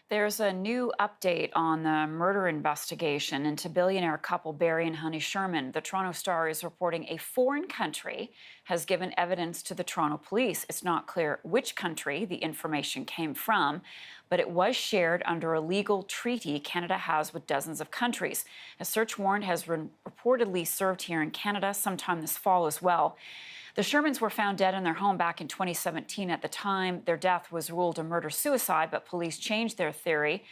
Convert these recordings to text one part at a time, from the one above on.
There's a new update on the murder investigation into billionaire couple Barry and Honey Sherman. The Toronto Star is reporting a foreign country has given evidence to the Toronto police. It's not clear which country the information came from, but it was shared under a legal treaty Canada has with dozens of countries. A search warrant has been reportedly served here in Canada sometime this fall as well. The Shermans were found dead in their home back in 2017. At the time, their death was ruled a murder-suicide, but police changed their theory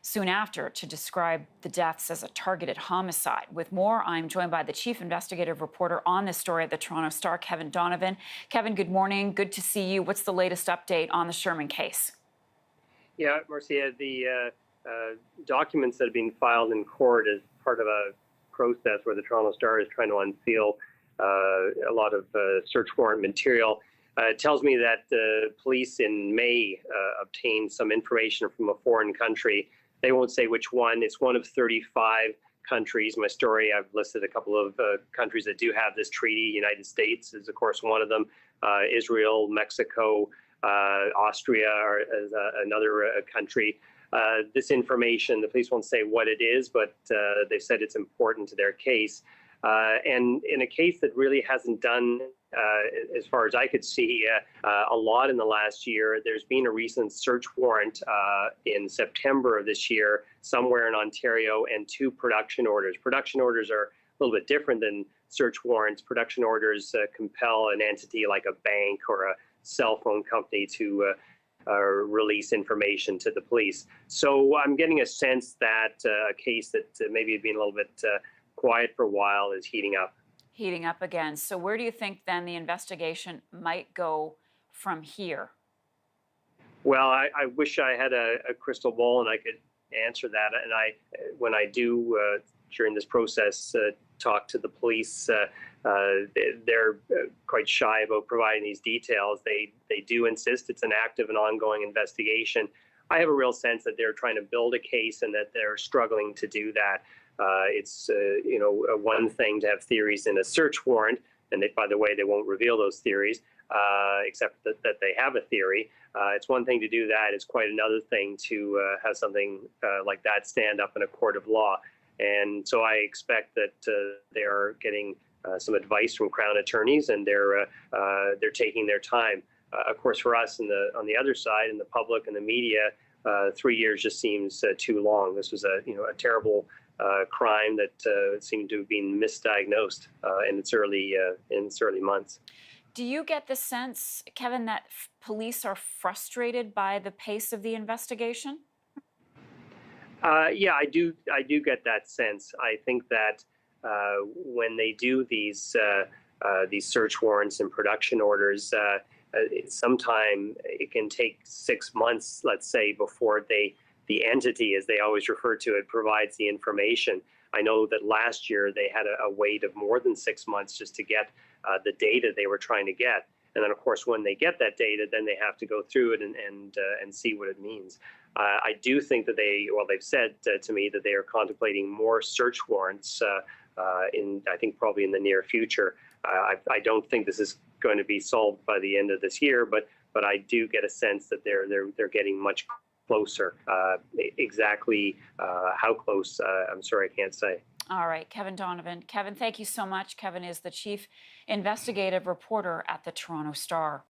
soon after to describe the deaths as a targeted homicide. With more, I'm joined by the chief investigative reporter on this story at the Toronto Star, Kevin Donovan. Kevin, good morning. Good to see you. What's the latest update on the Sherman case? Yeah, Marcia, the documents that have been filed in court as part of a process where the Toronto Star is trying to unseal a lot of search warrant material. Tells me that police in May obtained some information from a foreign country. They won't say which one. It's one of 35 countries. My story, I've listed a couple of countries that do have this treaty. United States is, of course, one of them. Israel, Mexico, Austria is another country. This information, the police won't say what it is, but they said it's important to their case. And in a case that really hasn't done, as far as I could see, a lot in the last year, there's been a recent search warrant in September of this year, somewhere in Ontario, and 2 production orders. Production orders are a little bit different than search warrants. Production orders compel an entity like a bank or a cell phone company to release information to the police. So I'm getting a sense that a case that maybe had been a little bit quiet for a while is heating up. Heating up again. So where do you think then the investigation might go from here? Well, I wish I had a crystal ball and I could answer that. And when I do during this process talk to the police, they're quite shy about providing these details. They do insist it's an active and ongoing investigation. I have a real sense that they're trying to build a case and that they're struggling to do that. It's one thing to have theories in a search warrant, and by the way, they won't reveal those theories, except that they have a theory. It's one thing to do that. It's quite another thing to have something like that stand up in a court of law. And so I expect that they are getting some advice from Crown attorneys, and they're taking their time. Of course, for us on the other side, in the public and the media, 3 years just seems too long. This was a terrible crime that seemed to have been misdiagnosed in its early months. Do you get the sense, Kevin, that police are frustrated by the pace of the investigation? Yeah, I do get that sense. I think that when they do these search warrants and production orders, sometime it can take 6 months, let's say, before the entity, as they always refer to it, provides the information. I know that last year they had a wait of more than 6 months just to get the data they were trying to get. And then, of course, when they get that data, then they have to go through it and see what it means. I do think that they've said to me that they are contemplating more search warrants I think probably in the near future. I don't think this is going to be solved by the end of this year, but I do get a sense that they're getting much closer. Exactly how close, I'm sorry, I can't say. All right, Kevin Donovan. Kevin, thank you so much. Kevin is the chief investigative reporter at the Toronto Star.